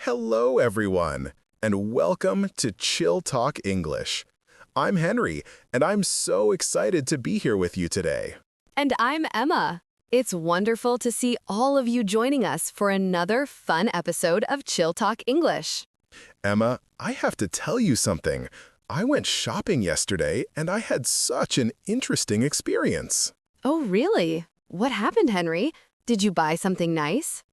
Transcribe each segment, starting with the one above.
Hello, everyone, and welcome to ChillTalk English. I'm Henry, and I'm so excited to be here with you today. And I'm Emma. It's wonderful to see all of you joining us for another fun episode of Chill Talk English. Emma, I have to tell you something. I went shopping yesterday, and I had such an interesting experience. Oh, really? What happened, Henry? Did you buy something nice?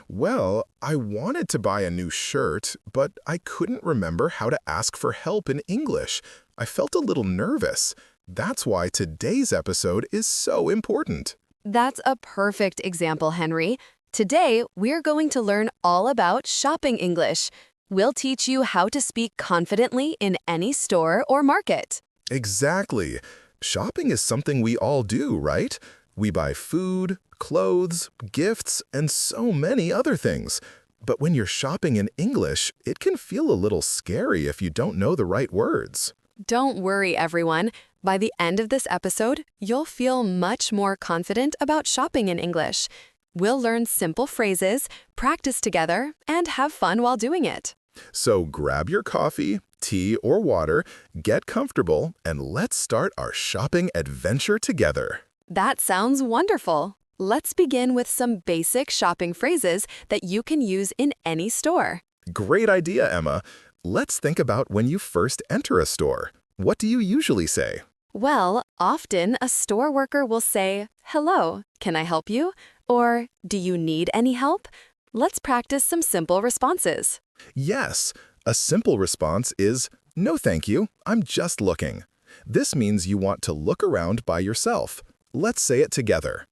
Well, I wanted to buy a new shirt, but I couldn't remember how to ask for help in English. I felt a little nervous. That's why today's episode is so important. That's a perfect example, Henry. Today, we're going to learn all about shopping English. We'll teach you how to speak confidently in any store or market. Exactly. Shopping is something we all do, right? We buy food, clothes, gifts, and so many other things. But when you're shopping in English, it can feel a little scary if you don't know the right words. Don't worry, everyone. By the end of this episode, you'll feel much more confident about shopping in English. We'll learn simple phrases, practice together, and have fun while doing it. So grab your coffee, tea, or water, get comfortable, and let's start our shopping adventure together. That sounds wonderful. Let's begin with some basic shopping phrases that you can use in any store. Great idea, Emma. Let's think about when you first enter a store. What do you usually say? Well, often a store worker will say, "Hello, can I help you?" Or, "Do you need any help?" Let's practice some simple responses. Yes, a simple response is, "No thank you, I'm just looking." This means you want to look around by yourself. Let's say it together.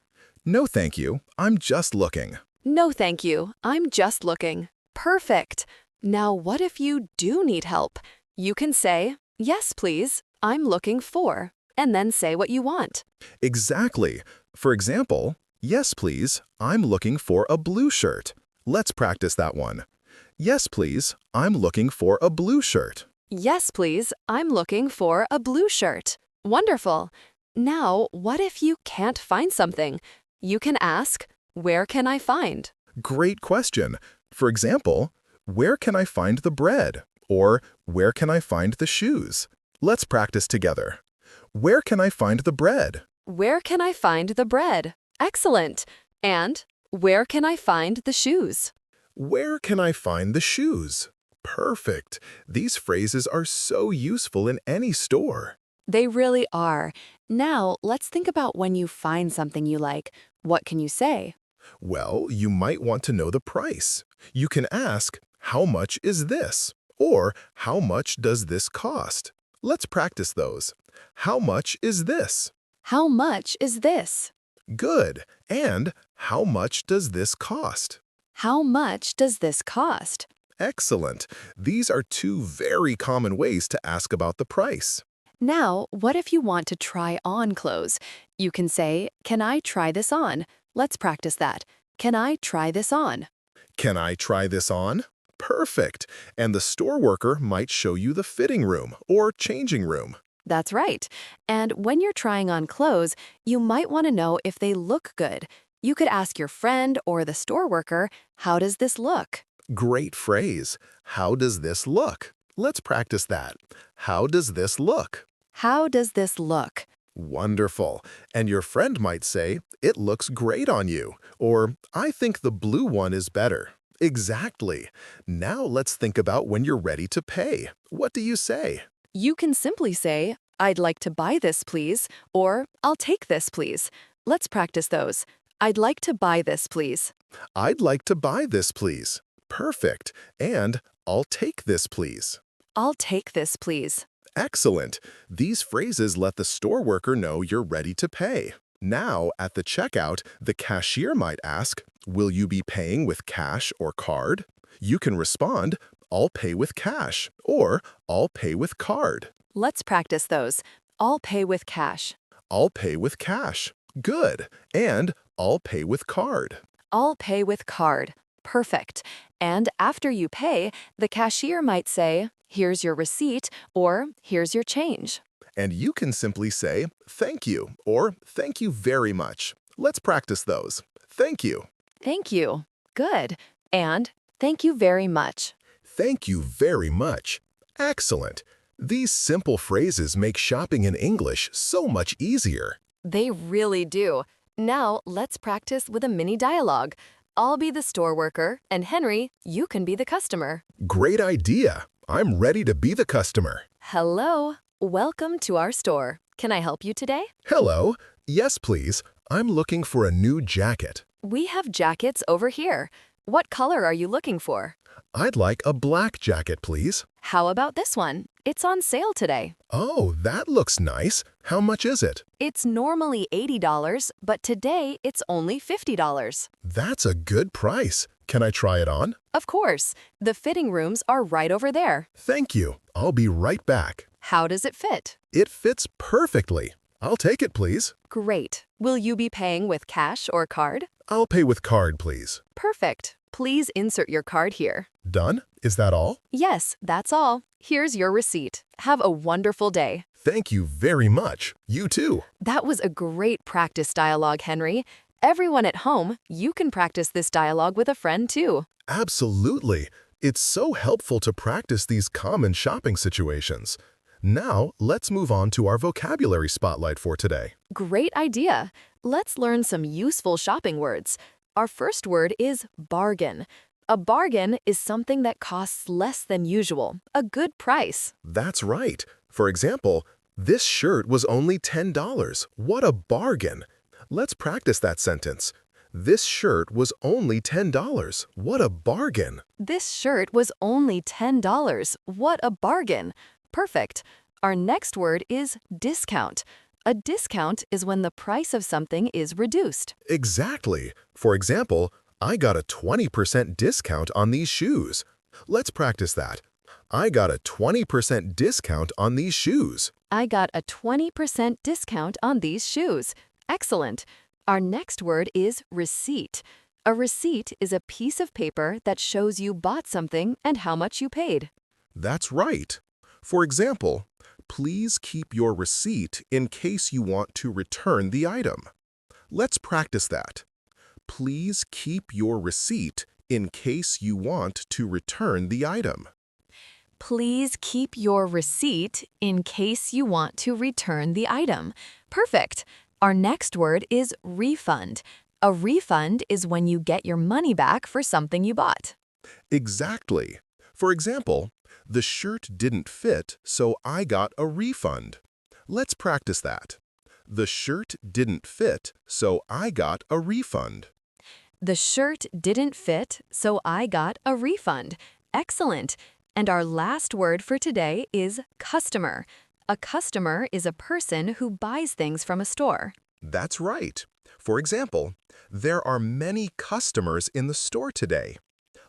No thank you, I'm just looking. No, thank you. I'm just looking. Perfect. Now, what if you do need help? You can say, "Yes, please. I'm looking for," and then say what you want. Exactly. For example, yes please, I'm looking for a blue shirt. Let's practice that one. Yes please, I'm looking for a blue shirt. Yes, please. I'm looking for a blue shirt. Wonderful. Now, what if you can't find something? You can ask, "Where can I find?" Great question. For example, where can I find the bread? Or where can I find the shoes? Let's practice together. Where can I find the bread? Where can I find the bread? Excellent. And where can I find the shoes? Where can I find the shoes? Perfect. These phrases are so useful in any store. They really are. Now, let's think about when you find something you like. What can you say? Well, you might want to know the price. You can ask, how much is this? Or how much does this cost? Let's practice those. How much is this? How much is this? Good. And how much does this cost? How much does this cost? Excellent. These are two very common ways to ask about the price. Now, what if you want to try on clothes? You can say, "Can I try this on?" Let's practice that. Can I try this on? Can I try this on? Perfect. And the store worker might show you the fitting room or changing room. That's right. And when you're trying on clothes, you might want to know if they look good. You could ask your friend or the store worker, "How does this look?" Great phrase. How does this look? Let's practice that. How does this look? How does this look? Wonderful. And your friend might say, "It looks great on you," or "I think the blue one is better." Exactly. Now let's think about when you're ready to pay. What do you say? You can simply say, "I'd like to buy this, please," or "I'll take this, please." Let's practice those. I'd like to buy this, please. I'd like to buy this, please. Perfect. And I'll take this, please. I'll take this, please. Excellent. These phrases let the store worker know you're ready to pay. Now, at the checkout, the cashier might ask, "Will you be paying with cash or card?" You can respond, "I'll pay with cash," or "I'll pay with card." Let's practice those. I'll pay with cash. I'll pay with cash. Good. And I'll pay with card. I'll pay with card. Perfect. And after you pay, the cashier might say, "Here's your receipt," or "Here's your change." And you can simply say, "Thank you," or "Thank you very much." Let's practice those. Thank you. Thank you. Good. And Thank you very much. Thank you very much. Excellent. These simple phrases make shopping in English so much easier. They really do. Now, let's practice with a mini dialogue. I'll be the store worker, and Henry, you can be the customer. Great idea. I'm ready to be the customer. Hello. Welcome to our store. Can I help you today? Hello. Yes, please. I'm looking for a new jacket. We have jackets over here. What color are you looking for? I'd like a black jacket, please. How about this one? It's on sale today. Oh, that looks nice. How much is it? It's normally $80, but today it's only $50. That's a good price. Can I try it on? Of course. The fitting rooms are right over there. Thank you. I'll be right back. How does it fit? It fits perfectly. I'll take it, please. Great. Will you be paying with cash or card? I'll pay with card, please. Perfect. Please insert your card here. Done? Is that all? Yes, that's all. Here's your receipt. Have a wonderful day. Thank you very much. You too. That was a great practice dialogue, Henry. Everyone at home, you can practice this dialogue with a friend too. Absolutely. It's so helpful to practice these common shopping situations. Now, let's move on to our vocabulary spotlight for today. Great idea. Let's learn some useful shopping words. Our first word is bargain. A bargain is something that costs less than usual, a good price. That's right. For example, this shirt was only $10. What a bargain. Let's practice that sentence. This shirt was only $10. What a bargain. This shirt was only $10. What a bargain. Perfect. Our next word is discount. A discount is when the price of something is reduced. Exactly. For example, I got a 20% discount on these shoes. Let's practice that. I got a 20% discount on these shoes. I got a 20% discount on these shoes. Excellent. Our next word is receipt. A receipt is a piece of paper that shows you bought something and how much you paid. That's right. For example, please keep your receipt in case you want to return the item. Let's practice that. Please keep your receipt in case you want to return the item. Please keep your receipt in case you want to return the item. Perfect. Our next word is refund. A refund is when you get your money back for something you bought. Exactly. For example, the shirt didn't fit, so I got a refund. Let's practice that. The shirt didn't fit, so I got a refund. The shirt didn't fit, so I got a refund. Excellent. And our last word for today is customer. A customer is a person who buys things from a store. That's right. For example, there are many customers in the store today.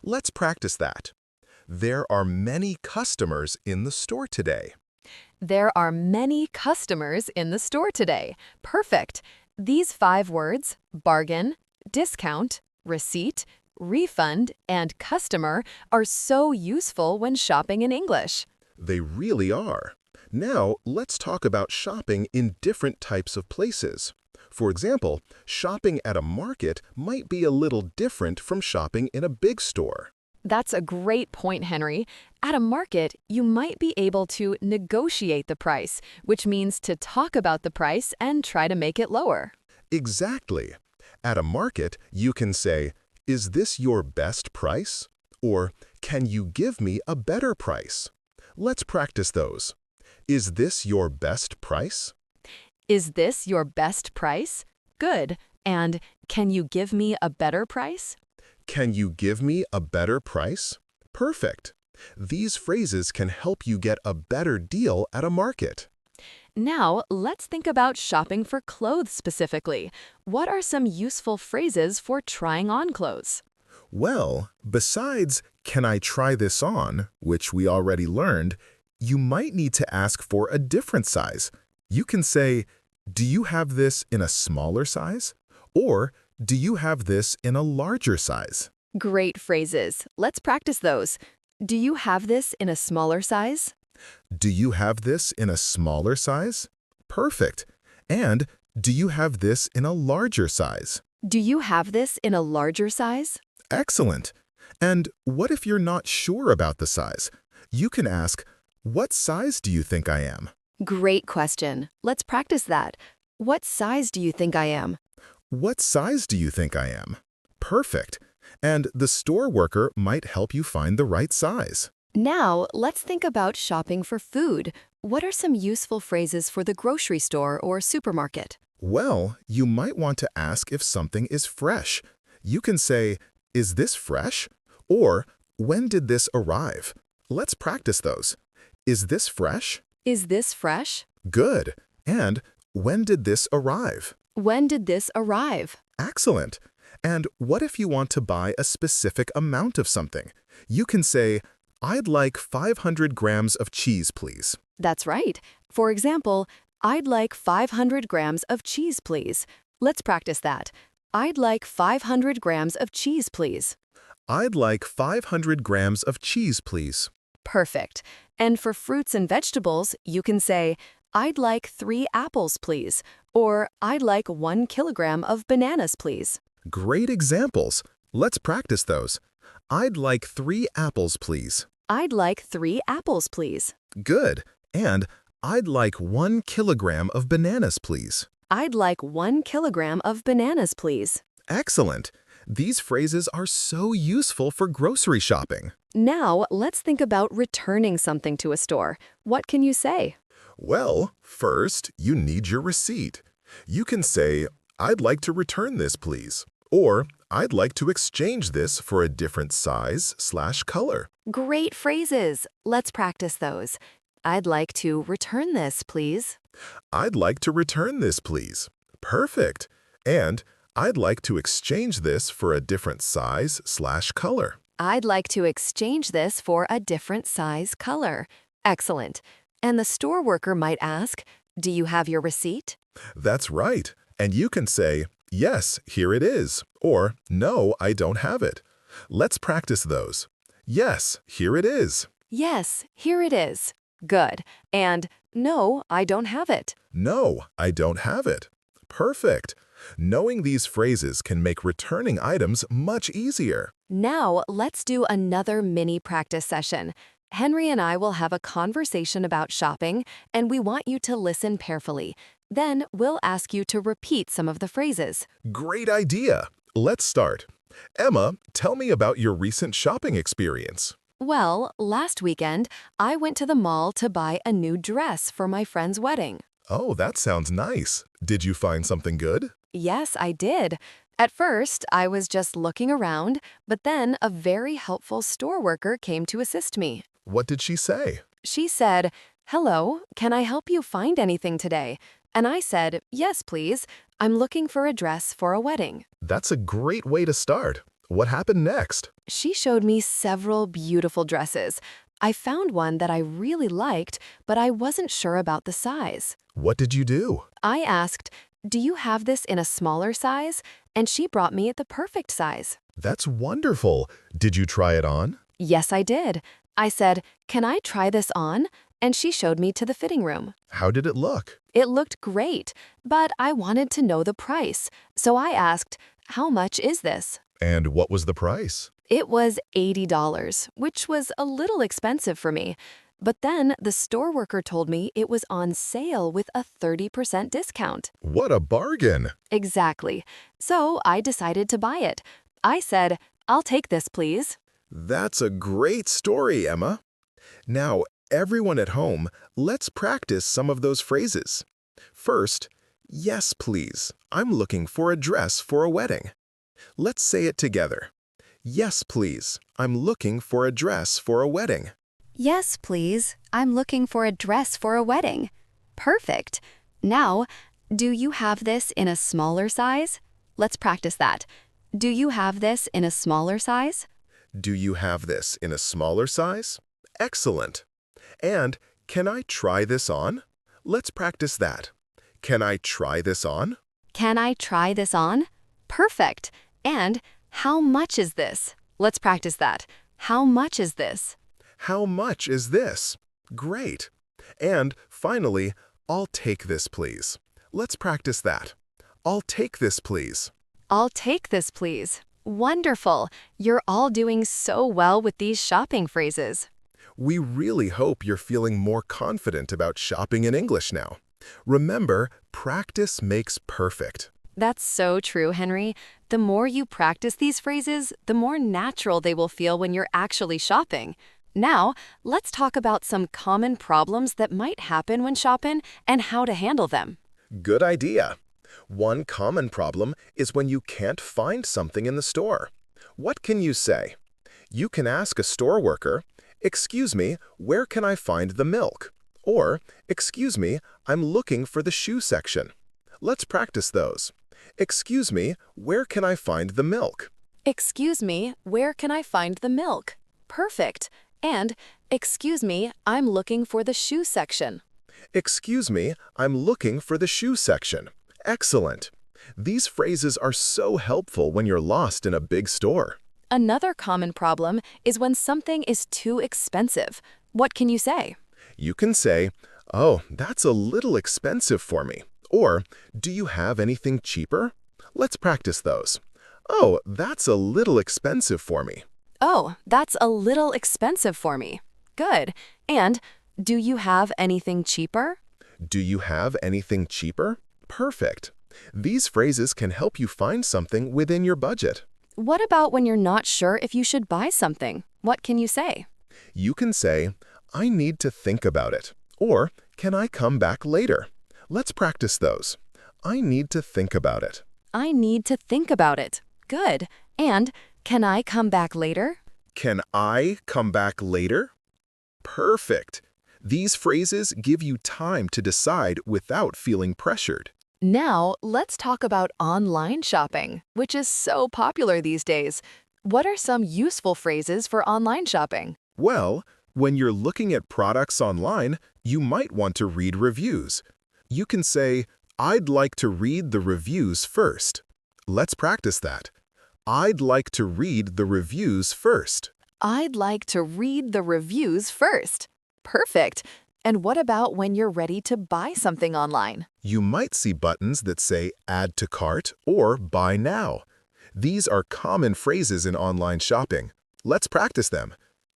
Let's practice that. There are many customers in the store today. There are many customers in the store today. Perfect. These 5 words, bargain, discount, receipt, refund, and customer, are so useful when shopping in English. They really are. Now, let's talk about shopping in different types of places. For example, shopping at a market might be a little different from shopping in a big store. That's a great point, Henry. At a market, you might be able to negotiate the price, which means to talk about the price and try to make it lower. Exactly. At a market, you can say, "Is this your best price?" Or, "Can you give me a better price?" Let's practice those. Is this your best price? Is this your best price? Good. And can you give me a better price? Can you give me a better price? Perfect. These phrases can help you get a better deal at a market. Now, let's think about shopping for clothes specifically. What are some useful phrases for trying on clothes? Well, besides, "Can I try this on?" which we already learned, you might need to ask for a different size. You can say, "Do you have this in a smaller size?" Or, "Do you have this in a larger size?" Great phrases. Let's practice those. Do you have this in a smaller size? Do you have this in a smaller size? Perfect. And, do you have this in a larger size? Do you have this in a larger size? Excellent. And what if you're not sure about the size? You can ask, what size do you think I am? Great question. Let's practice that. What size do you think I am? What size do you think I am? Perfect. And the store worker might help you find the right size. Now, let's think about shopping for food. What are some useful phrases for the grocery store or supermarket? Well, you might want to ask if something is fresh. You can say, is this fresh? Or, when did this arrive? Let's practice those. Is this fresh? Is this fresh? Good. And when did this arrive? When did this arrive? Excellent. And what if you want to buy a specific amount of something? You can say, I'd like 500 grams of cheese, please. That's right. For example, I'd like 500 grams of cheese, please. Let's practice that. I'd like 500 grams of cheese, please. I'd like 500 grams of cheese, please. Perfect. And for fruits and vegetables, you can say, I'd like 3 apples, please. Or, I'd like 1 kilogram of bananas, please. Great examples. Let's practice those. I'd like 3 apples, please. I'd like 3 apples, please. Good. And I'd like 1 kilogram of bananas, please. I'd like 1 kilogram of bananas, please. Excellent. These phrases are so useful for grocery shopping. Now, let's think about returning something to a store. What can you say? Well, first, you need your receipt. You can say, I'd like to return this, please. Or, I'd like to exchange this for a different size/color. Great phrases. Let's practice those. I'd like to return this, please. I'd like to return this, please. Perfect. And I'd like to exchange this for a different size/color. I'd like to exchange this for a different size color. Excellent. And the store worker might ask, do you have your receipt? That's right. And you can say, yes, here it is. Or, no, I don't have it. Let's practice those. Yes, here it is. Yes, here it is. Good. And no, I don't have it. No, I don't have it. Perfect. Knowing these phrases can make returning items much easier. Now, let's do another mini practice session. Henry and I will have a conversation about shopping, and we want you to listen carefully. Then we'll ask you to repeat some of the phrases. Great idea. Let's start. Emma, tell me about your recent shopping experience. Well, last weekend, I went to the mall to buy a new dress for my friend's wedding. Oh, that sounds nice. Did you find something good? Yes, I did. At first, I was just looking around, but then a very helpful store worker came to assist me. What did she say? She said, "Hello, can I help you find anything today?" And I said, "Yes, please. I'm looking for a dress for a wedding." That's a great way to start. What happened next? She showed me several beautiful dresses. I found one that I really liked, but I wasn't sure about the size. What did you do? I asked, "Do you have this in a smaller size?" And she brought me the perfect size. That's wonderful. Did you try it on? Yes, I did. I said, "Can I try this on?" And she showed me to the fitting room. How did it look? It looked great, but I wanted to know the price. So I asked, "How much is this?" And what was the price? It was $80, which was a little expensive for me. But then the store worker told me it was on sale with a 30% discount. What a bargain! Exactly. So I decided to buy it. I said, "I'll take this, please." That's a great story, Emma. Now, everyone at home, let's practice some of those phrases. First, yes, please. I'm looking for a dress for a wedding. Let's say it together. Yes, please. I'm looking for a dress for a wedding. Yes, please. I'm looking for a dress for a wedding. Perfect. Now, do you have this in a smaller size? Let's practice that. Do you have this in a smaller size? Do you have this in a smaller size? Excellent. And can I try this on? Let's practice that. Can I try this on? Can I try this on? Perfect. And how much is this? Let's practice that. How much is this? How much is this? Great. And finally, I'll take this, please. Let's practice that. I'll take this, please. I'll take this, please. Wonderful! You're all doing so well with these shopping phrases. We really hope you're feeling more confident about shopping in English now. Remember, practice makes perfect. That's so true, Henry. The more you practice these phrases, the more natural they will feel when you're actually shopping. Now, let's talk about some common problems that might happen when shopping and how to handle them. Good idea. One common problem is when you can't find something in the store. What can you say? You can ask a store worker, "Excuse me, where can I find the milk?" Or, "Excuse me, I'm looking for the shoe section." Let's practice those. "Excuse me, where can I find the milk?" Excuse me, where can I find the milk? Perfect. And, excuse me, I'm looking for the shoe section. "Excuse me, I'm looking for the shoe section." Excellent. These phrases are so helpful when you're lost in a big store. Another common problem is when something is too expensive. What can you say? You can say, "Oh, that's a little expensive for me." Or, "Do you have anything cheaper?" Let's practice those. "Oh, that's a little expensive for me." Oh, that's a little expensive for me. Good. And, do you have anything cheaper? Do you have anything cheaper? Perfect. These phrases can help you find something within your budget. What about when you're not sure if you should buy something? What can you say? You can say, "I need to think about it." Or, "Can I come back later?" Let's practice those. I need to think about it. I need to think about it. Good. And, can I come back later? Can I come back later? Perfect. These phrases give you time to decide without feeling pressured. Now, let's talk about online shopping, which is so popular these days. What are some useful phrases for online shopping? Well, when you're looking at products online, you might want to read reviews. You can say, "I'd like to read the reviews first." Let's practice that. I'd like to read the reviews first. I'd like to read the reviews first. Perfect. And what about when you're ready to buy something online? You might see buttons that say "Add to cart" or "Buy now." These are common phrases in online shopping. Let's practice them.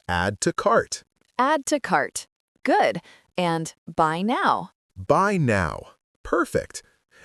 Add to cart. Add to cart. Good. And buy now. Buy now. Perfect.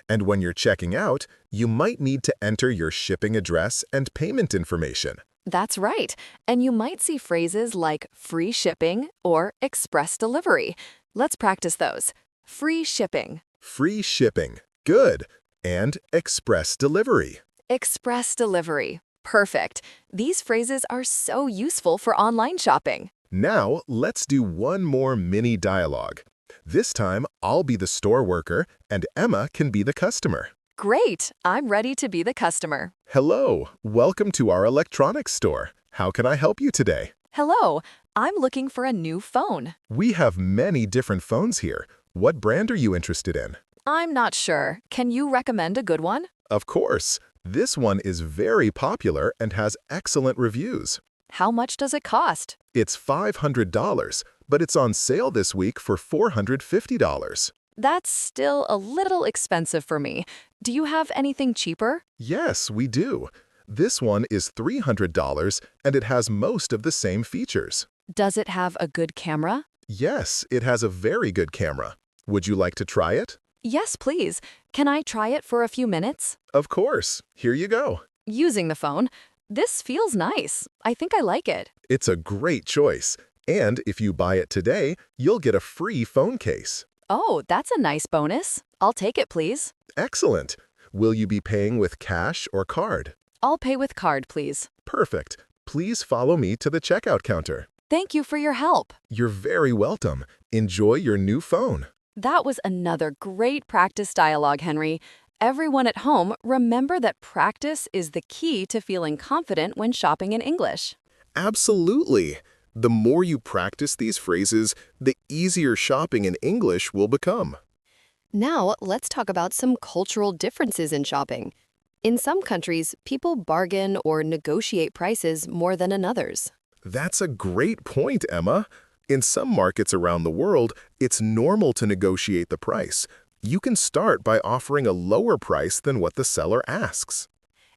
And when you're checking out, you might need to enter your shipping address and payment information. That's right. And you might see phrases like free shipping or express delivery. Let's practice those. Free shipping. Free shipping. Good. And express delivery. Express delivery. Perfect. These phrases are so useful for online shopping. Now, let's do one more mini dialogue. This time, I'll be the store worker and Emma can be the customer. Great. I'm ready to be the customer. Hello, welcome to our electronics store. How can I help you today? Hello. I'm looking for a new phone. We have many different phones here. What brand are you interested in? I'm not sure. Can you recommend a good one? Of course. This one is very popular and has excellent reviews. How much does it cost? It's $500, but it's on sale this week for $450. That's still a little expensive for me. Do you have anything cheaper? Yes, we do. This one is $300 and it has most of the same features. Does it have a good camera? Yes, it has a very good camera. Would you like to try it? Yes, please. Can I try it for a few minutes? Of course. Here you go. Using the phone. This feels nice. I think I like it. It's a great choice. And if you buy it today, you'll get a free phone case. Oh, that's a nice bonus. I'll take it, please. Excellent. Will you be paying with cash or card? I'll pay with card, please. Perfect. Please follow me to the checkout counter. Thank you for your help. You're very welcome. Enjoy your new phone. That was another great practice dialogue, Henry. Everyone at home, remember that practice is the key to feeling confident when shopping in English. Absolutely. The more you practice these phrases, the easier shopping in English will become. Now, let's talk about some cultural differences in shopping. In some countries, people bargain or negotiate prices more than in others. That's a great point, Emma. In some markets around the world, it's normal to negotiate the price. You can start by offering a lower price than what the seller asks.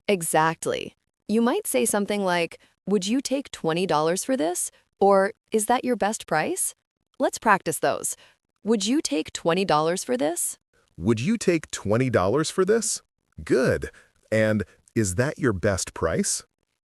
Exactly. You might say something like, "Would you take $20 for this?" Or, "Is that your best price?" Let's practice those. Would you take $20 for this? Would you take $20 for this? Good. And is that your best price?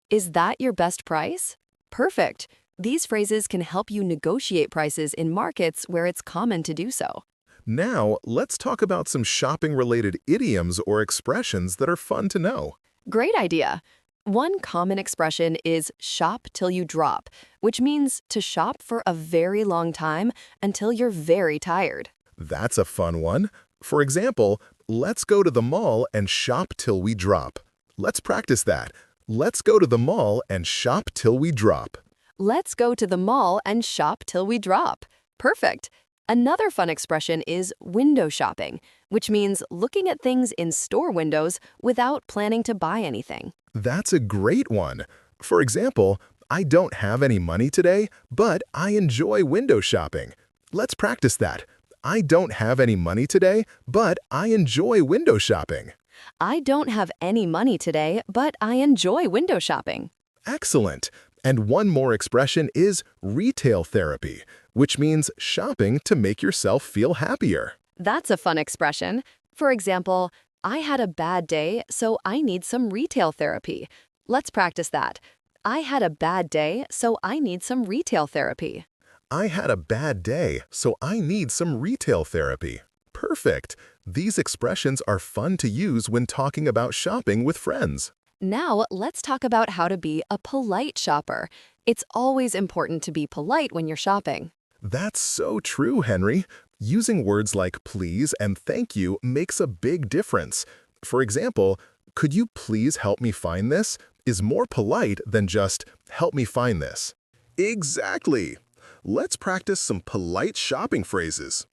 Is that your best price? Perfect. These phrases can help you negotiate prices in markets where it's common to do so. Now, let's talk about some shopping-related idioms or expressions that are fun to know. Great idea. One common expression is shop till you drop, which means to shop for a very long time until you're very tired. That's a fun one. For example, let's go to the mall and shop till we drop. Let's practice that. Let's go to the mall and shop till we drop. Let's go to the mall and shop till we drop. Perfect. Another fun expression is window shopping, which means looking at things in store windows without planning to buy anything. That's a great one. For example, I don't have any money today, but I enjoy window shopping. Let's practice that. I don't have any money today, but I enjoy window shopping. I don't have any money today, but I enjoy window shopping. Excellent. And one more expression is retail therapy, which means shopping to make yourself feel happier. That's a fun expression. For example, I had a bad day, so I need some retail therapy. Let's practice that. I had a bad day, so I need some retail therapy. I had a bad day, so I need some retail therapy. Perfect. These expressions are fun to use when talking about shopping with friends. Now, let's talk about how to be a polite shopper. It's always important to be polite when you're shopping. That's so true, Henry. Using words like please and thank you makes a big difference. For example, could you please help me find this is more polite than just help me find this. Exactly. Let's practice some polite shopping phrases.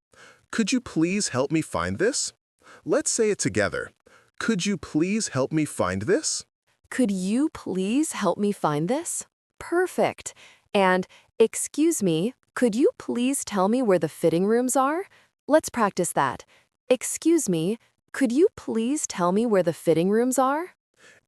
Could you please help me find this? Let's say it together. Could you please help me find this? Could you please help me find this? Perfect. And, excuse me, could you please tell me where the fitting rooms are? Let's practice that. Excuse me, could you please tell me where the fitting rooms are?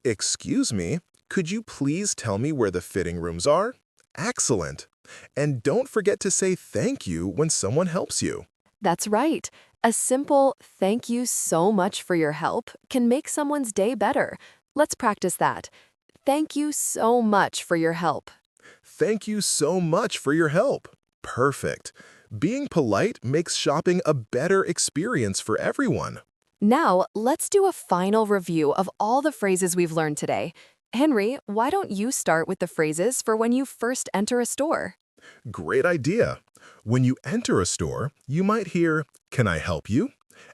Excuse me, could you please tell me where the fitting rooms are? Excellent. And don't forget to say thank you when someone helps you. That's right. A simple "thank you so much for your help" can make someone's day better. Let's practice that. Thank you so much for your help. Thank you so much for your help. Perfect. Being polite makes shopping a better experience for everyone. Now, let's do a final review of all the phrases we've learned today. Henry, why don't you start with the phrases for when you first enter a store? Great idea. When you enter a store, you might hear, "Can I help you?"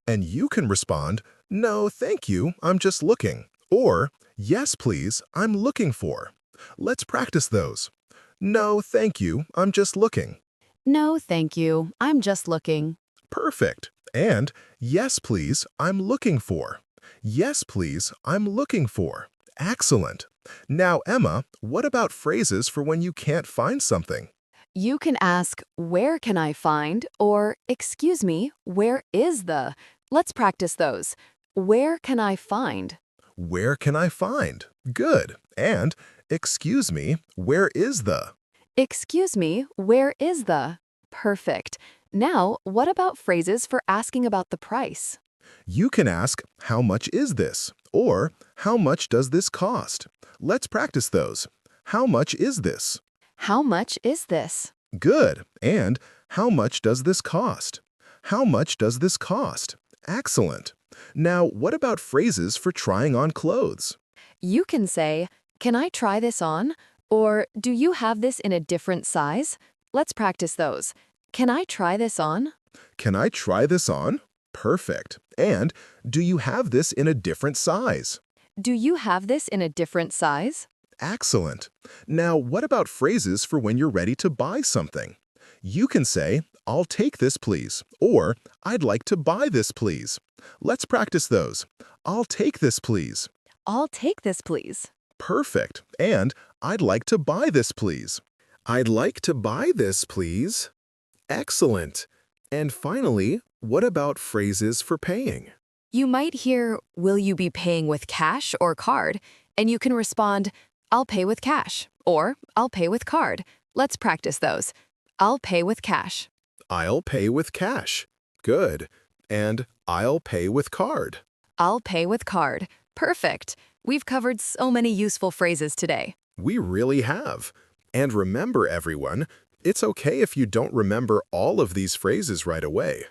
And you can respond, "No, thank you, I'm just looking." Or, "Yes, please, I'm looking for." Let's practice those. "No, thank you, I'm just looking." No, thank you. I'm just looking. Perfect. And, "Yes, please, I'm looking for." Yes, please, I'm looking for. Excellent. Now, Emma, what about phrases for when you can't find something? You can ask, "Where can I find?" or, "Excuse me, where is the?" Let's practice those. Where can I find? Where can I find? Good. And, excuse me, where is the? Excuse me, where is the? Perfect. Now, what about phrases for asking about the price? You can ask, how much is this? Or, how much does this cost? Let's practice those. How much is this? How much is this? Good. And, how much does this cost? How much does this cost? Excellent. Now, what about phrases for trying on clothes? You can say, "Can I try this on?" Or, "Do you have this in a different size?" Let's practice those. Can I try this on? Can I try this on? Perfect. And, do you have this in a different size? Do you have this in a different size? Excellent. Now, what about phrases for when you're ready to buy something? You can say, "I'll take this, please," or "I'd like to buy this, please." Let's practice those. "I'll take this, please." I'll take this, please. Perfect. And "I'd like to buy this, please." I'd like to buy this, please. Excellent. And finally, what about phrases for paying? You might hear, "Will you be paying with cash or card?" And you can respond, I'll pay with cash, or I'll pay with card. Let's practice those. I'll pay with cash. I'll pay with cash. Good. And I'll pay with card. I'll pay with card. Perfect. We've covered so many useful phrases today. We really have. And remember, everyone, it's okay if you don't remember all of these phrases right away.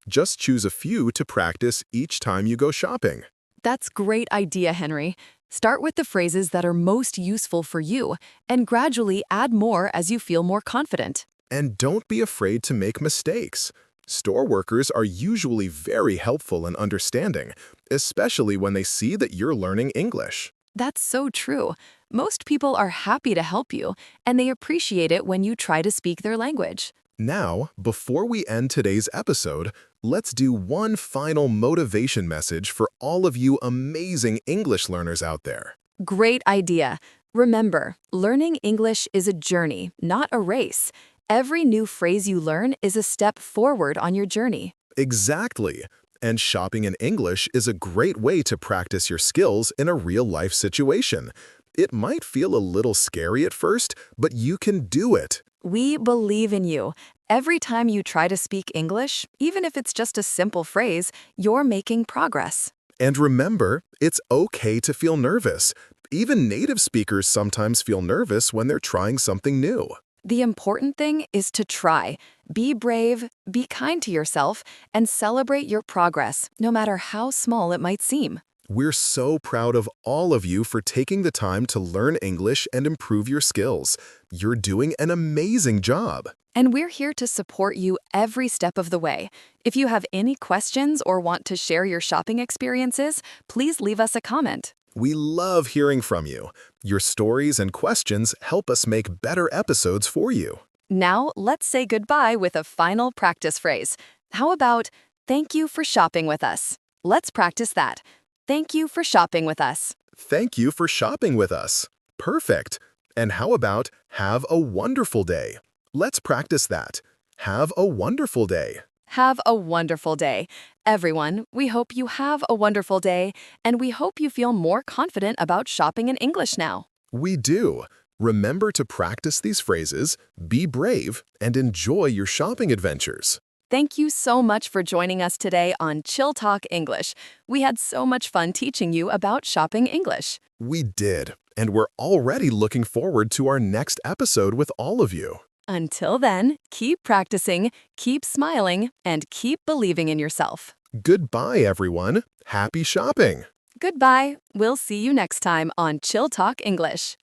Just choose a few to practice each time you go shopping. That's great idea, Henry. Start with the phrases that are most useful for you and gradually add more as you feel more confident. And don't be afraid to make mistakes. Store workers are usually very helpful and understanding, especially when they see that you're learning English. That's so true. Most people are happy to help you, and they appreciate it when you try to speak their language. Now, before we end today's episode, let's do one final motivation message for all of you amazing English learners out there. Great idea. Remember, learning English is a journey, not a race. Every new phrase you learn is a step forward on your journey. Exactly. And shopping in English is a great way to practice your skills in a real-life situation. It might feel a little scary at first, but you can do it. We believe in you. Every time you try to speak English, even if it's just a simple phrase, you're making progress. And remember, it's okay to feel nervous. Even native speakers sometimes feel nervous when they're trying something new. The important thing is to try. Be brave, be kind to yourself, and celebrate your progress, no matter how small it might seem. We're so proud of all of you for taking the time to learn English and improve your skills. You're doing an amazing job. And we're here to support you every step of the way. If you have any questions or want to share your shopping experiences, please leave us a comment. We love hearing from you. Your stories and questions help us make better episodes for you. Now, let's say goodbye with a final practice phrase. How about, thank you for shopping with us? Let's practice that. Thank you for shopping with us. Thank you for shopping with us. Perfect. And how about, have a wonderful day? Let's practice that. Have a wonderful day. Have a wonderful day. Everyone, we hope you have a wonderful day, and we hope you feel more confident about shopping in English now. We do. Remember to practice these phrases, be brave, and enjoy your shopping adventures. Thank you so much for joining us today on ChillTalk English. We had so much fun teaching you about shopping English. We did, and we're already looking forward to our next episode with all of you. Until then, keep practicing, keep smiling, and keep believing in yourself. Goodbye, everyone. Happy shopping! Goodbye. We'll see you next time on ChillTalk English.